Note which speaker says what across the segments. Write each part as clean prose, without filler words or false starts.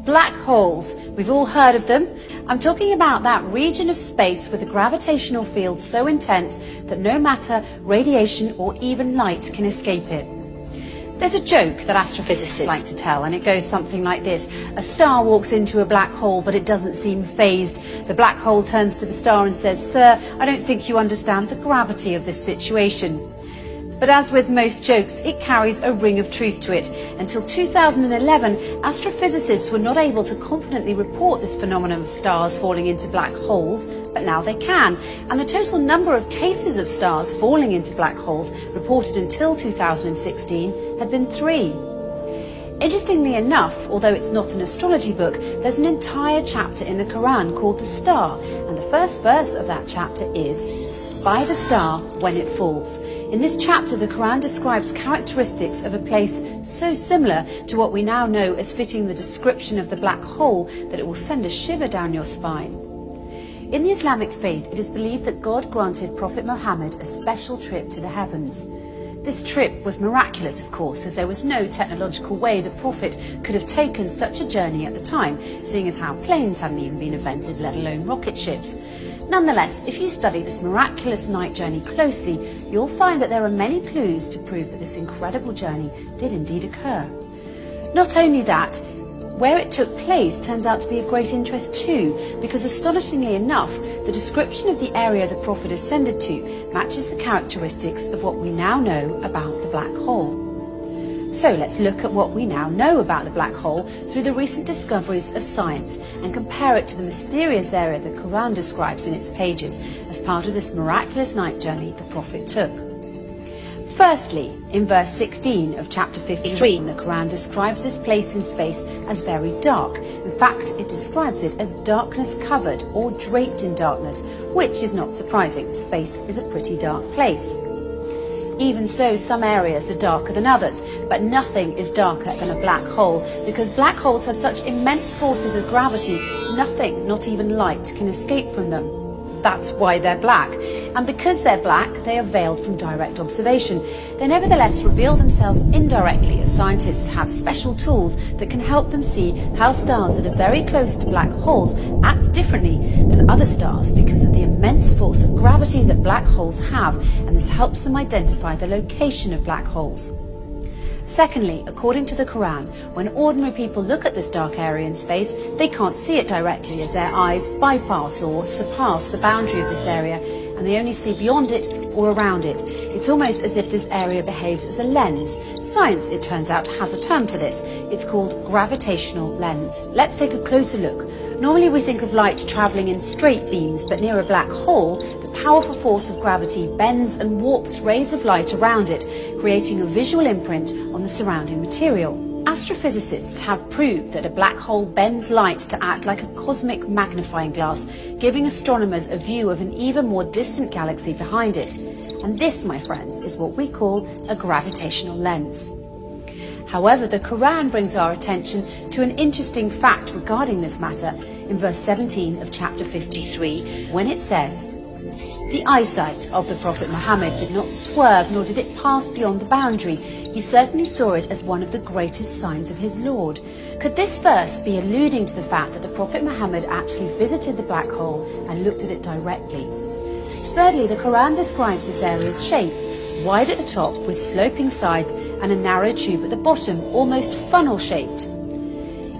Speaker 1: Black holes. We've all heard of them. I'm talking about that region of space with a gravitational field so intense that no matter radiation or even light can escape it. There's a joke that astrophysicists like to tell, and it goes something like this. A star walks into a black hole, but it doesn't seem phased. The black hole turns to the star and says, "Sir, I don't think you understand the gravity of this situation." But as with most jokes, it carries a ring of truth to it. Until 2011, astrophysicists were not able to confidently report this phenomenon of stars falling into black holes, but now they can. And the total number of cases of stars falling into black holes reported until 2016 had been 3. Interestingly enough, although it's not an astrology book, there's an entire chapter in the Quran called The Star, and the first verse of that chapter is, "By the star when it falls." In this chapter, the Quran describes characteristics of a place so similar to what we now know as fitting the description of the black hole that it will send a shiver down your spine. In the Islamic faith, it is believed that God granted Prophet Muhammad a special trip to the heavens. This trip was miraculous, of course, as there was no technological way the Prophet could have taken such a journey at the time, seeing as how planes hadn't even been invented, let alone rocket ships. Nonetheless, if you study this miraculous night journey closely, you'll find that there are many clues to prove that this incredible journey did indeed occur. Not only that, where it took place turns out to be of great interest too, because astonishingly enough, the description of the area the Prophet ascended to matches the characteristics of what we now know about the black hole. So let's look at what we now know about the black hole through the recent discoveries of science and compare it to the mysterious area the Quran describes in its pages as part of this miraculous night journey the Prophet took. Firstly, in verse 16 of chapter 53, the Quran describes this place in space as very dark. In fact, it describes it as darkness covered or draped in darkness, which is not surprising. Space is a pretty dark place. Even so, some areas are darker than others, but nothing is darker than a black hole, because black holes have such immense forces of gravity, nothing, not even light, can escape from them. That's why they're black. And because they're black, they are veiled from direct observation. They nevertheless reveal themselves indirectly, as scientists have special tools that can help them see how stars that are very close to black holes act differently than other stars because of the immense force of gravity that black holes have, and this helps them identify the location of black holes. Secondly, according to the Quran, when ordinary people look at this dark area in space, they can't see it directly as their eyes bypass or surpass the boundary of this area, and they only see beyond it or around it. It's almost as if this area behaves as a lens. Science, it turns out, has a term for this. It's called gravitational lens. Let's take a closer look. Normally we think of light travelling in straight beams, but near a black hole, the powerful force of gravity bends and warps rays of light around it, creating a visual imprint on the surrounding material. Astrophysicists have proved that a black hole bends light to act like a cosmic magnifying glass, giving astronomers a view of an even more distant galaxy behind it. And this, my friends, is what we call a gravitational lens. However, the Quran brings our attention to an interesting fact regarding this matter in verse 17 of chapter 53, when it says, "The eyesight of the Prophet Muhammad did not swerve, nor did it pass beyond the boundary. He certainly saw it as one of the greatest signs of his Lord." Could this verse be alluding to the fact that the Prophet Muhammad actually visited the black hole and looked at it directly? Thirdly, the Quran describes this area's shape, wide at the top with sloping sides and a narrow tube at the bottom, almost funnel-shaped.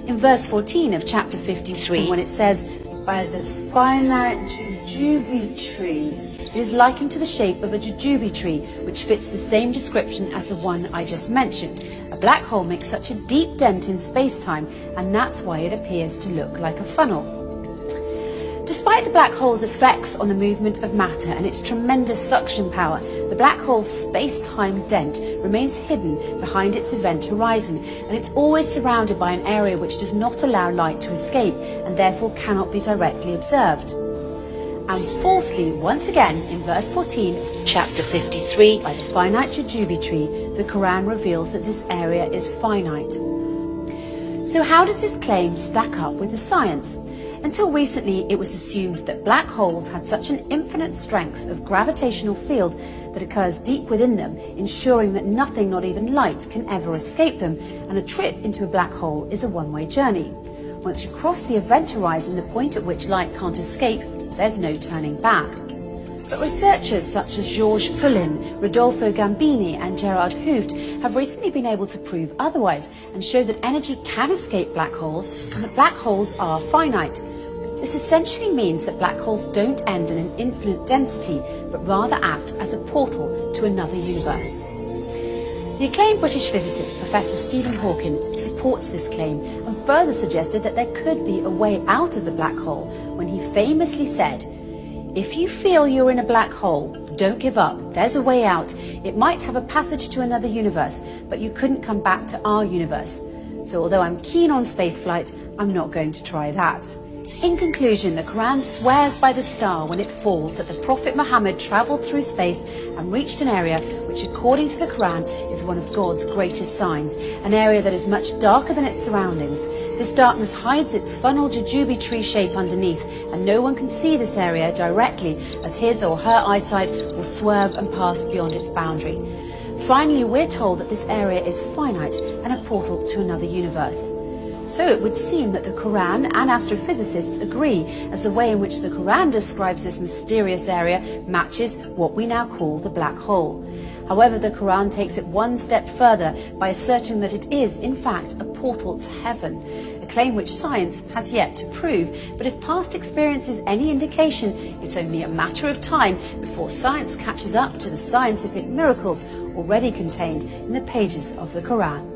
Speaker 1: In verse 14 of chapter 53, when it says, "By the finite jujube tree," it is likened to the shape of a jujube tree, which fits the same description as the one I just mentioned. A black hole makes such a deep dent in space-time, and that's why it appears to look like a funnel. Despite the black hole's effects on the movement of matter and its tremendous suction power, the black hole's space-time dent remains hidden behind its event horizon, and it's always surrounded by an area which does not allow light to escape and therefore cannot be directly observed. And fourthly, once again, in verse 14 of chapter 53, by the finite jujube tree, the Quran reveals that this area is finite. So how does this claim stack up with the science? Until recently, it was assumed that black holes had such an infinite strength of gravitational field that occurs deep within them, ensuring that nothing, not even light, can ever escape them, and a trip into a black hole is a one-way journey. Once you cross the event horizon, the point at which light can't escape, there's no turning back. But researchers such as Georges Poulin, Rodolfo Gambini and Gerard Hooft have recently been able to prove otherwise and show that energy can escape black holes and that black holes are finite. This essentially means that black holes don't end in an infinite density, but rather act as a portal to another universe. The acclaimed British physicist Professor Stephen Hawking supports this claim and further suggested that there could be a way out of the black hole when he famously said, "If you feel you're in a black hole, don't give up. There's a way out. It might have a passage to another universe, but you couldn't come back to our universe. So although I'm keen on spaceflight, I'm not going to try that." In conclusion, the Quran swears by the star when it falls that the Prophet Muhammad travelled through space and reached an area which, according to the Quran, is one of God's greatest signs, an area that is much darker than its surroundings. This darkness hides its funnel jujube tree shape underneath, and no one can see this area directly as his or her eyesight will swerve and pass beyond its boundary. Finally, we're told that this area is finite and a portal to another universe. So it would seem that the Quran and astrophysicists agree, as the way in which the Quran describes this mysterious area matches what we now call the black hole. However, the Quran takes it one step further by asserting that it is, in fact, a portal to heaven, a claim which science has yet to prove. But if past experience is any indication, it's only a matter of time before science catches up to the scientific miracles already contained in the pages of the Quran.